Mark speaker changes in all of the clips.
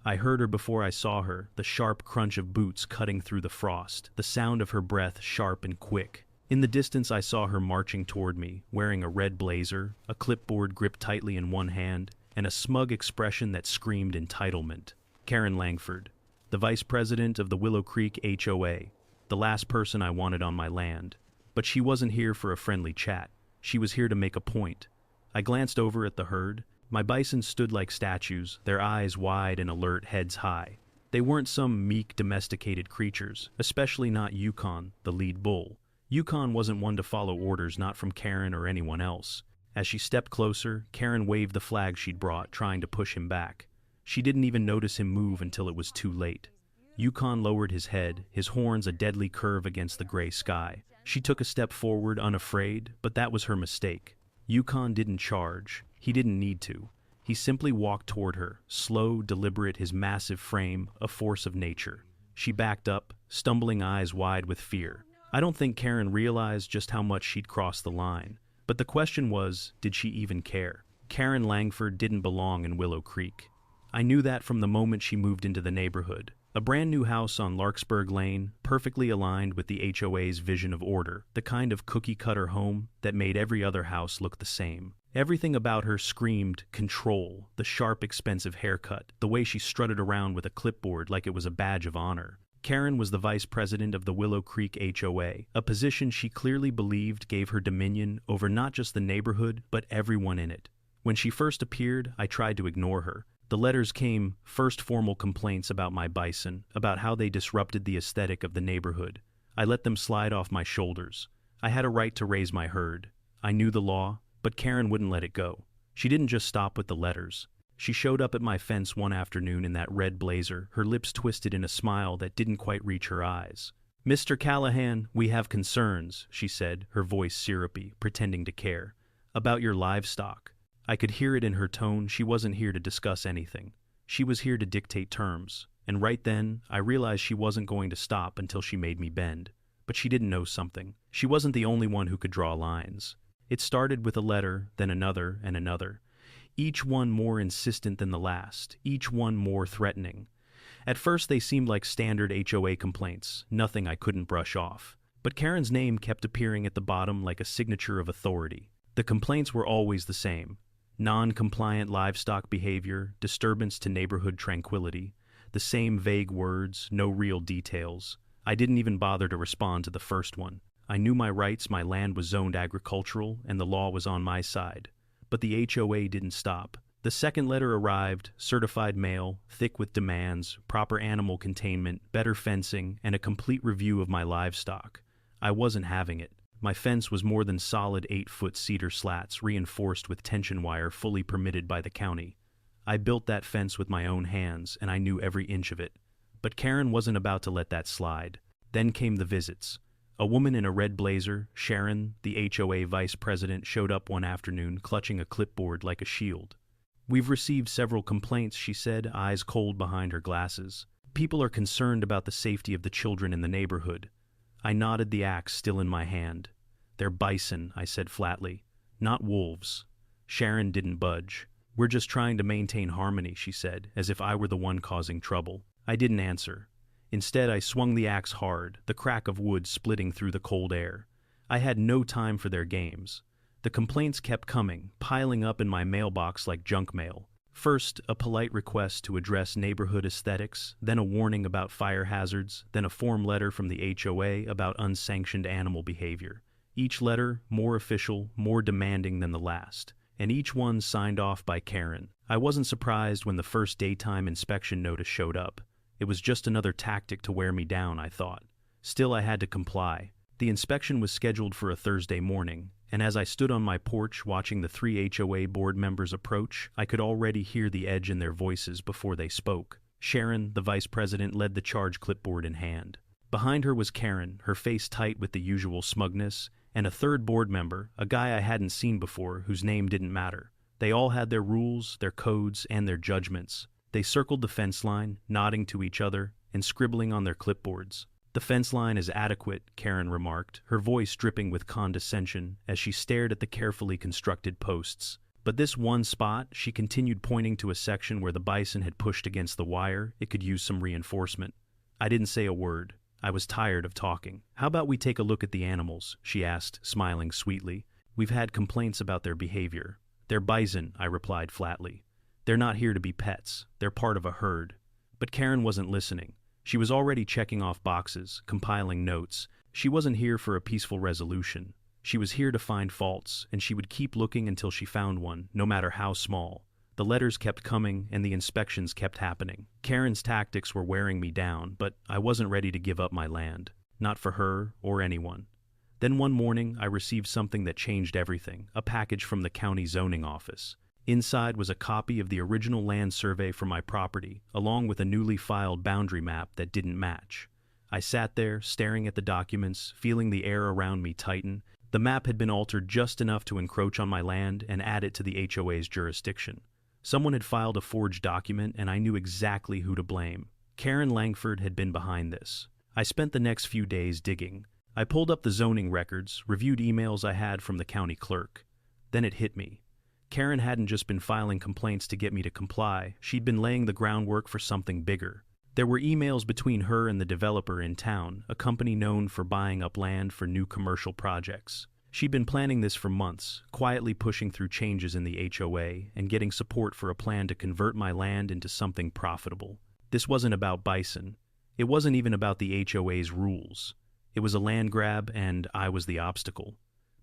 Speaker 1: I heard her before I saw her, the sharp crunch of boots cutting through the frost, the sound of her breath sharp and quick. In the distance I saw her marching toward me, wearing a red blazer, a clipboard gripped tightly in one hand, and a smug expression that screamed entitlement. Karen Langford, the vice president of the Willow Creek HOA, the last person I wanted on my land. But she wasn't here for a friendly chat. She was here to make a point. I glanced over at the herd. My bison stood like statues, their eyes wide and alert, heads high. They weren't some meek, domesticated creatures, especially not Yukon, the lead bull. Yukon wasn't one to follow orders, not from Karen or anyone else. As she stepped closer, Karen waved the flag she'd brought, trying to push him back. She didn't even notice him move until it was too late. Yukon lowered his head, his horns a deadly curve against the gray sky. She took a step forward, unafraid, but that was her mistake. Yukon didn't charge. He didn't need to. He simply walked toward her, slow, deliberate, his massive frame a force of nature. She backed up, stumbling, eyes wide with fear. I don't think Karen realized just how much she'd crossed the line. But the question was, did she even care? Karen Langford didn't belong in Willow Creek. I knew that from the moment she moved into the neighborhood. A brand new house on Larkspur Lane, perfectly aligned with the HOA's vision of order, the kind of cookie-cutter home that made every other house look the same. Everything about her screamed control, the sharp, expensive haircut, the way she strutted around with a clipboard like it was a badge of honor. Karen was the vice president of the Willow Creek HOA, a position she clearly believed gave her dominion over not just the neighborhood, but everyone in it. When she first appeared, I tried to ignore her. The letters came, first formal complaints about my bison, about how they disrupted the aesthetic of the neighborhood. I let them slide off my shoulders. I had a right to raise my herd. I knew the law, but Karen wouldn't let it go. She didn't just stop with the letters. She showed up at my fence one afternoon in that red blazer, her lips twisted in a smile that didn't quite reach her eyes. "Mr. Callahan, we have concerns," she said, her voice syrupy, pretending to care. "About your livestock." I could hear it in her tone. She wasn't here to discuss anything. She was here to dictate terms. And right then, I realized she wasn't going to stop until she made me bend. But she didn't know something. She wasn't the only one who could draw lines. It started with a letter, then another and another. Each one more insistent than the last, each one more threatening. At first they seemed like standard HOA complaints, nothing I couldn't brush off. But Karen's name kept appearing at the bottom like a signature of authority. The complaints were always the same. Non-compliant livestock behavior, disturbance to neighborhood tranquility, the same vague words, no real details. I didn't even bother to respond to the first one. I knew my rights, my land was zoned agricultural, and the law was on my side. But the HOA didn't stop. The second letter arrived, certified mail, thick with demands, proper animal containment, better fencing, and a complete review of my livestock. I wasn't having it. My fence was more than solid 8-foot cedar slats reinforced with tension wire fully permitted by the county. I built that fence with my own hands, and I knew every inch of it. But Karen wasn't about to let that slide. Then came the visits. A woman in a red blazer, Sharon, the HOA vice president, showed up one afternoon clutching a clipboard like a shield. "We've received several complaints," she said, eyes cold behind her glasses. "People are concerned about the safety of the children in the neighborhood." I nodded, the axe still in my hand. "They're bison," I said flatly. "Not wolves." Sharon didn't budge. "We're just trying to maintain harmony," she said, as if I were the one causing trouble. I didn't answer. Instead, I swung the axe hard, the crack of wood splitting through the cold air. I had no time for their games. The complaints kept coming, piling up in my mailbox like junk mail. First, a polite request to address neighborhood aesthetics, then a warning about fire hazards, then a form letter from the HOA about unsanctioned animal behavior. Each letter more official, more demanding than the last, and each one signed off by Karen. I wasn't surprised when the first daytime inspection notice showed up. It was just another tactic to wear me down, I thought. Still, I had to comply. The inspection was scheduled for a Thursday morning, and as I stood on my porch watching the 3 HOA board members approach, I could already hear the edge in their voices before they spoke. Sharon, the vice president, led the charge, clipboard in hand. Behind her was Karen, her face tight with the usual smugness, and a third board member, a guy I hadn't seen before, whose name didn't matter. They all had their rules, their codes, and their judgments. They circled the fence line, nodding to each other and scribbling on their clipboards. "The fence line is adequate," Karen remarked, her voice dripping with condescension as she stared at the carefully constructed posts. But this one spot, she continued pointing to a section where the bison had pushed against the wire, it could use some reinforcement. I didn't say a word. I was tired of talking. How about we take a look at the animals, she asked, smiling sweetly. We've had complaints about their behavior. They're bison, I replied flatly. They're not here to be pets. They're part of a herd. But Karen wasn't listening. She was already checking off boxes, compiling notes. She wasn't here for a peaceful resolution. She was here to find faults, and she would keep looking until she found one, no matter how small. The letters kept coming, and the inspections kept happening. Karen's tactics were wearing me down, but I wasn't ready to give up my land. Not for her or anyone. Then one morning, I received something that changed everything, a package from the county zoning office. Inside was a copy of the original land survey for my property, along with a newly filed boundary map that didn't match. I sat there, staring at the documents, feeling the air around me tighten. The map had been altered just enough to encroach on my land and add it to the HOA's jurisdiction. Someone had filed a forged document, and I knew exactly who to blame. Karen Langford had been behind this. I spent the next few days digging. I pulled up the zoning records, reviewed emails I had from the county clerk. Then it hit me. Karen hadn't just been filing complaints to get me to comply, she'd been laying the groundwork for something bigger. There were emails between her and the developer in town, a company known for buying up land for new commercial projects. She'd been planning this for months, quietly pushing through changes in the HOA and getting support for a plan to convert my land into something profitable. This wasn't about bison. It wasn't even about the HOA's rules. It was a land grab, and I was the obstacle.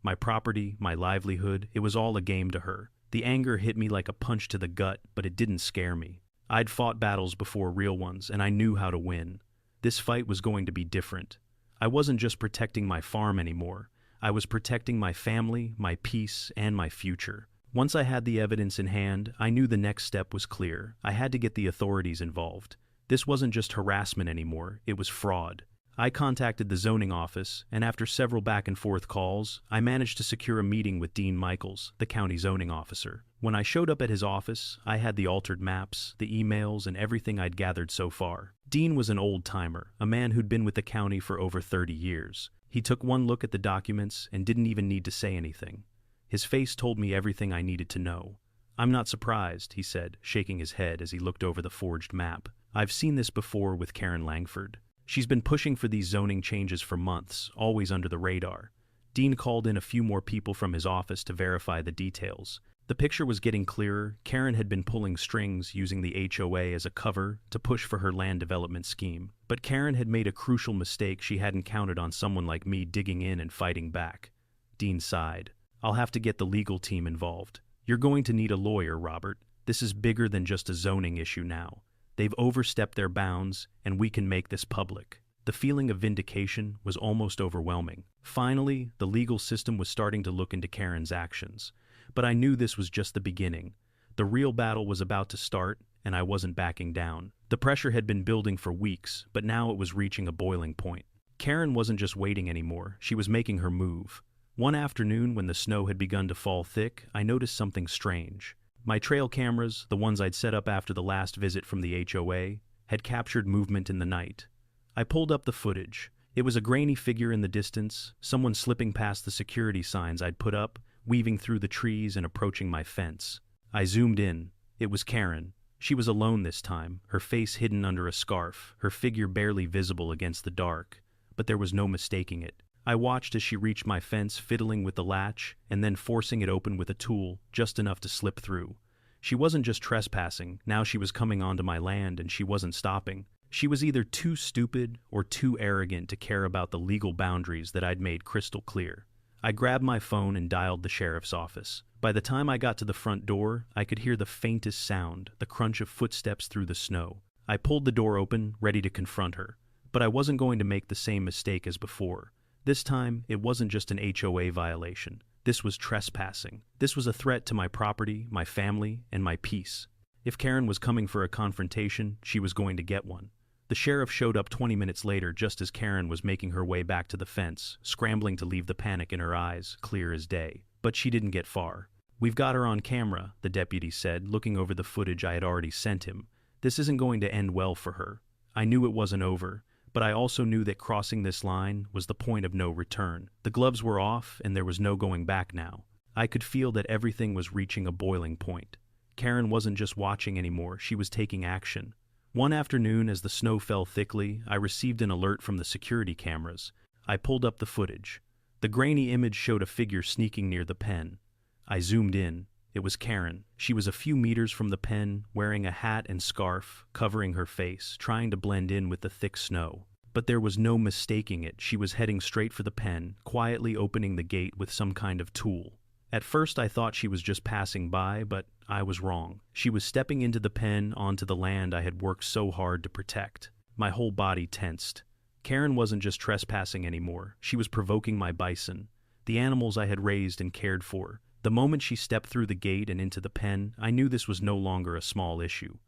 Speaker 1: My property, my livelihood, it was all a game to her. The anger hit me like a punch to the gut, but it didn't scare me. I'd fought battles before, real ones, and I knew how to win. This fight was going to be different. I wasn't just protecting my farm anymore. I was protecting my family, my peace, and my future. Once I had the evidence in hand, I knew the next step was clear. I had to get the authorities involved. This wasn't just harassment anymore, it was fraud. I contacted the zoning office, and after several back-and-forth calls, I managed to secure a meeting with Dean Michaels, the county zoning officer. When I showed up at his office, I had the altered maps, the emails, and everything I'd gathered so far. Dean was an old-timer, a man who'd been with the county for over 30 years. He took one look at the documents and didn't even need to say anything. His face told me everything I needed to know. "I'm not surprised," he said, shaking his head as he looked over the forged map. "I've seen this before with Karen Langford. She's been pushing for these zoning changes for months, always under the radar." Dean called in a few more people from his office to verify the details. The picture was getting clearer. Karen had been pulling strings, using the HOA as a cover to push for her land development scheme. But Karen had made a crucial mistake. She hadn't counted on someone like me digging in and fighting back. Dean sighed. "I'll have to get the legal team involved. You're going to need a lawyer, Robert. This is bigger than just a zoning issue now. They've overstepped their bounds, and we can make this public." The feeling of vindication was almost overwhelming. Finally, the legal system was starting to look into Karen's actions. But I knew this was just the beginning. The real battle was about to start, and I wasn't backing down. The pressure had been building for weeks, but now it was reaching a boiling point. Karen wasn't just waiting anymore, she was making her move. One afternoon, when the snow had begun to fall thick, I noticed something strange. My trail cameras, the ones I'd set up after the last visit from the HOA, had captured movement in the night. I pulled up the footage. It was a grainy figure in the distance, someone slipping past the security signs I'd put up, weaving through the trees and approaching my fence. I zoomed in. It was Karen. She was alone this time, her face hidden under a scarf, her figure barely visible against the dark. But there was no mistaking it. I watched as she reached my fence, fiddling with the latch, and then forcing it open with a tool, just enough to slip through. She wasn't just trespassing, now she was coming onto my land, and she wasn't stopping. She was either too stupid or too arrogant to care about the legal boundaries that I'd made crystal clear. I grabbed my phone and dialed the sheriff's office. By the time I got to the front door, I could hear the faintest sound, the crunch of footsteps through the snow. I pulled the door open, ready to confront her. But I wasn't going to make the same mistake as before. This time, it wasn't just an HOA violation. This was trespassing. This was a threat to my property, my family, and my peace. If Karen was coming for a confrontation, she was going to get one. The sheriff showed up 20 minutes later just as Karen was making her way back to the fence, scrambling to leave the panic in her eyes, clear as day. But she didn't get far. "We've got her on camera," the deputy said, looking over the footage I had already sent him. "This isn't going to end well for her." I knew it wasn't over, but I also knew that crossing this line was the point of no return. The gloves were off, and there was no going back now. I could feel that everything was reaching a boiling point. Karen wasn't just watching anymore, she was taking action. One afternoon, as the snow fell thickly, I received an alert from the security cameras. I pulled up the footage. The grainy image showed a figure sneaking near the pen. I zoomed in. It was Karen. She was a few meters from the pen, wearing a hat and scarf, covering her face, trying to blend in with the thick snow. But there was no mistaking it. She was heading straight for the pen, quietly opening the gate with some kind of tool. At first I thought she was just passing by, but I was wrong. She was stepping into the pen, onto the land I had worked so hard to protect. My whole body tensed. Karen wasn't just trespassing anymore. She was provoking my bison, the animals I had raised and cared for. The moment she stepped through the gate and into the pen, I knew this was no longer a small issue.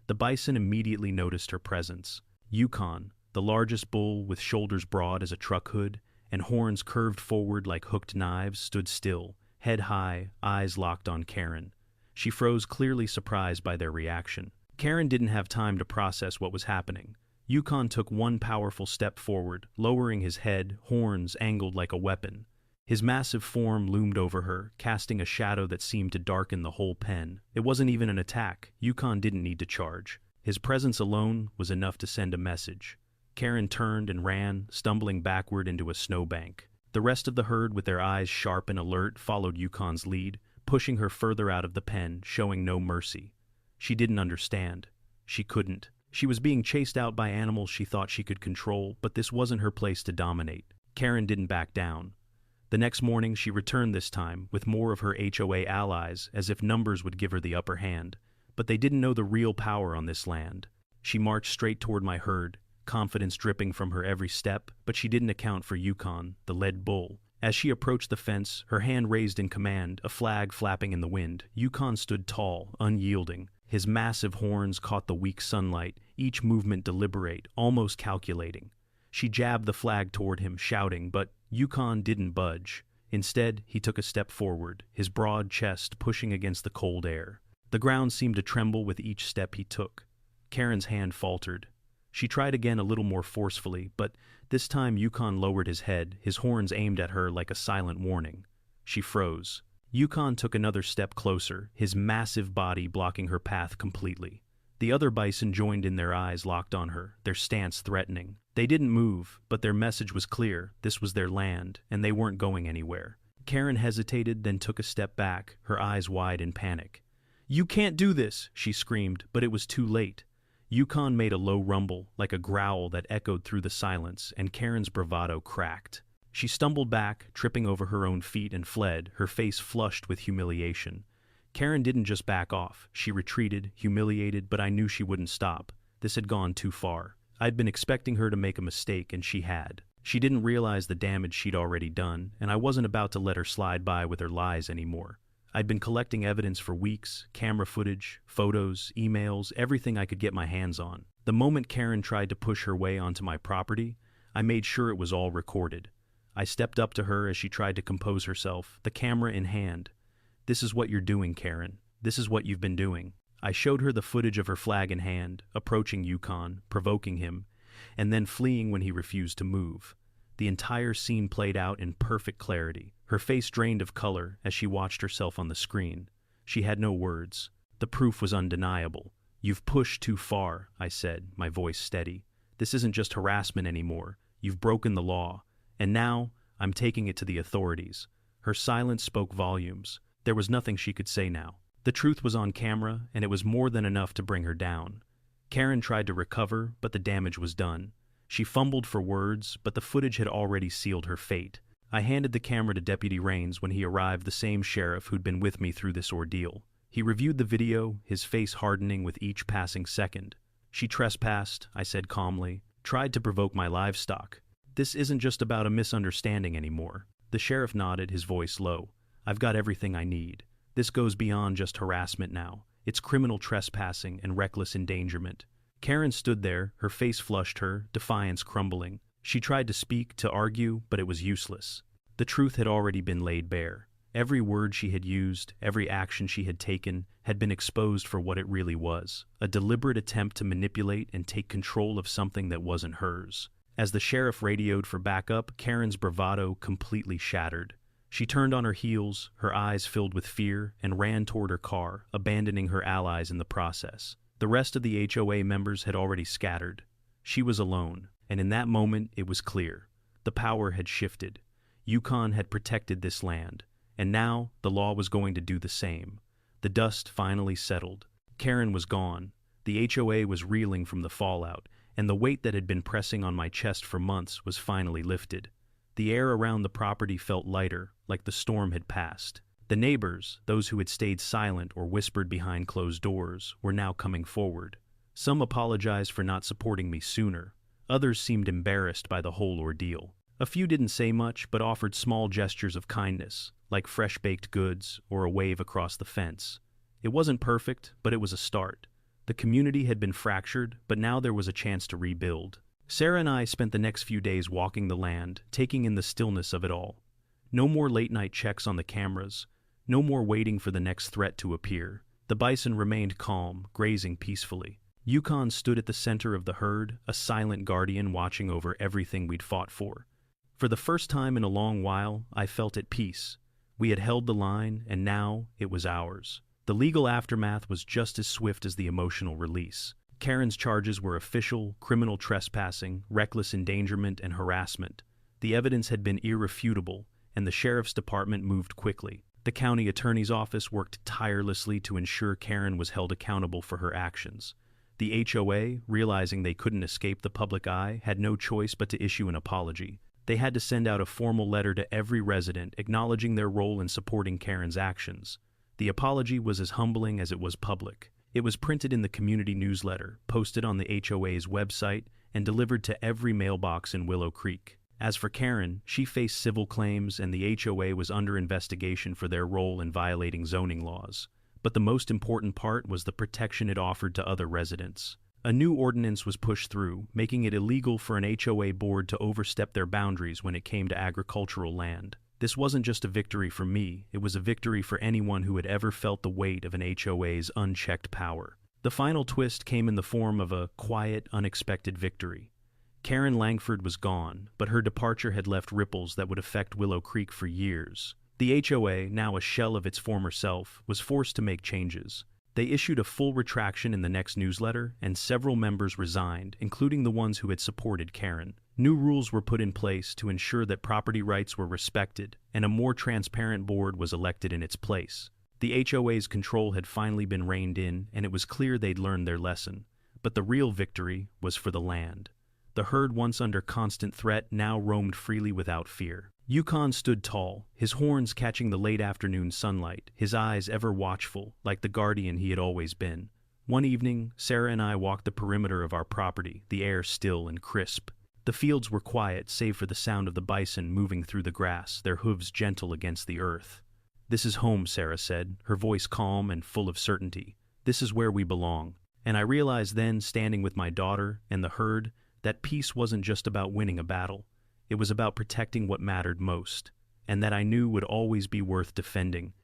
Speaker 1: The bison immediately noticed her presence. Yukon, the largest bull with shoulders broad as a truck hood and horns curved forward like hooked knives, stood still, head high, eyes locked on Karen. She froze, clearly surprised by their reaction. Karen didn't have time to process what was happening. Yukon took one powerful step forward, lowering his head, horns angled like a weapon. His massive form loomed over her, casting a shadow that seemed to darken the whole pen. It wasn't even an attack. Yukon didn't need to charge. His presence alone was enough to send a message. Karen turned and ran, stumbling backward into a snowbank. The rest of the herd, with their eyes sharp and alert, followed Yukon's lead, pushing her further out of the pen, showing no mercy. She didn't understand. She couldn't. She was being chased out by animals she thought she could control, but this wasn't her place to dominate. Karen didn't back down. The next morning she returned, this time with more of her HOA allies, as if numbers would give her the upper hand. But they didn't know the real power on this land. She marched straight toward my herd, confidence dripping from her every step, but she didn't account for Yukon, the led bull. As she approached the fence, her hand raised in command, a flag flapping in the wind, Yukon stood tall, unyielding. His massive horns caught the weak sunlight, each movement deliberate, almost calculating. She jabbed the flag toward him, shouting, but Yukon didn't budge. Instead, he took a step forward, his broad chest pushing against the cold air. The ground seemed to tremble with each step he took. Karen's hand faltered. She tried again, a little more forcefully, but this time Yukon lowered his head, his horns aimed at her like a silent warning. She froze. Yukon took another step closer, his massive body blocking her path completely. The other bison joined in, their eyes locked on her, their stance threatening. They didn't move, but their message was clear. This was their land, and they weren't going anywhere. Karen hesitated, then took a step back, her eyes wide in panic. "You can't do this!" she screamed, but it was too late. Yukon made a low rumble, like a growl that echoed through the silence, and Karen's bravado cracked. She stumbled back, tripping over her own feet, and fled, her face flushed with humiliation. Karen didn't just back off. She retreated, humiliated, but I knew she wouldn't stop. This had gone too far. I'd been expecting her to make a mistake, and she had. She didn't realize the damage she'd already done, and I wasn't about to let her slide by with her lies anymore. I'd been collecting evidence for weeks, camera footage, photos, emails, everything I could get my hands on. The moment Karen tried to push her way onto my property, I made sure it was all recorded. I stepped up to her as she tried to compose herself, the camera in hand. "This is what you're doing, Karen. This is what you've been doing." I showed her the footage of her flag in hand, approaching Yukon, provoking him, and then fleeing when he refused to move. The entire scene played out in perfect clarity. Her face drained of color as she watched herself on the screen. She had no words. The proof was undeniable. "You've pushed too far," I said, my voice steady. "This isn't just harassment anymore. You've broken the law. And now, I'm taking it to the authorities." Her silence spoke volumes. There was nothing she could say now. The truth was on camera, and it was more than enough to bring her down. Karen tried to recover, but the damage was done. She fumbled for words, but the footage had already sealed her fate. I handed the camera to Deputy Rains when he arrived, the same sheriff who'd been with me through this ordeal. He reviewed the video, his face hardening with each passing second. "She trespassed," I said calmly, "tried to provoke my livestock. This isn't just about a misunderstanding anymore." The sheriff nodded, his voice low. "I've got everything I need. This goes beyond just harassment now. It's criminal trespassing and reckless endangerment." Karen stood there, her face flushed her, defiance crumbling. She tried to speak, to argue, but it was useless. The truth had already been laid bare. Every word she had used, every action she had taken, had been exposed for what it really was: a deliberate attempt to manipulate and take control of something that wasn't hers. As the sheriff radioed for backup, Karen's bravado completely shattered. She turned on her heels, her eyes filled with fear, and ran toward her car, abandoning her allies in the process. The rest of the HOA members had already scattered. She was alone, and in that moment it was clear. The power had shifted. Yukon had protected this land, and now the law was going to do the same. The dust finally settled. Karen was gone. The HOA was reeling from the fallout, and the weight that had been pressing on my chest for months was finally lifted. The air around the property felt lighter, like the storm had passed. The neighbors, those who had stayed silent or whispered behind closed doors, were now coming forward. Some apologized for not supporting me sooner. Others seemed embarrassed by the whole ordeal. A few didn't say much, but offered small gestures of kindness, like fresh-baked goods or a wave across the fence. It wasn't perfect, but it was a start. The community had been fractured, but now there was a chance to rebuild. Sarah and I spent the next few days walking the land, taking in the stillness of it all. No more late-night checks on the cameras. No more waiting for the next threat to appear. The bison remained calm, grazing peacefully. Yukon stood at the center of the herd, a silent guardian watching over everything we'd fought for. For the first time in a long while, I felt at peace. We had held the line, and now it was ours. The legal aftermath was just as swift as the emotional release. Karen's charges were official: criminal trespassing, reckless endangerment, and harassment. The evidence had been irrefutable, and the sheriff's department moved quickly. The county attorney's office worked tirelessly to ensure Karen was held accountable for her actions. The HOA, realizing they couldn't escape the public eye, had no choice but to issue an apology. They had to send out a formal letter to every resident acknowledging their role in supporting Karen's actions. The apology was as humbling as it was public. It was printed in the community newsletter, posted on the HOA's website, and delivered to every mailbox in Willow Creek. As for Karen, she faced civil claims, and the HOA was under investigation for their role in violating zoning laws. But the most important part was the protection it offered to other residents. A new ordinance was pushed through, making it illegal for an HOA board to overstep their boundaries when it came to agricultural land. This wasn't just a victory for me, it was a victory for anyone who had ever felt the weight of an HOA's unchecked power. The final twist came in the form of a quiet, unexpected victory. Karen Langford was gone, but her departure had left ripples that would affect Willow Creek for years. The HOA, now a shell of its former self, was forced to make changes. They issued a full retraction in the next newsletter, and several members resigned, including the ones who had supported Karen. New rules were put in place to ensure that property rights were respected, and a more transparent board was elected in its place. The HOA's control had finally been reined in, and it was clear they'd learned their lesson. But the real victory was for the land. The herd, once under constant threat, now roamed freely without fear. Yukon stood tall, his horns catching the late afternoon sunlight, his eyes ever watchful, like the guardian he had always been. One evening, Sarah and I walked the perimeter of our property, the air still and crisp. The fields were quiet, save for the sound of the bison moving through the grass, their hooves gentle against the earth. "This is home," Sarah said, her voice calm and full of certainty. "This is where we belong." And I realized then, standing with my daughter and the herd, that peace wasn't just about winning a battle. It was about protecting what mattered most, and that I knew would always be worth defending,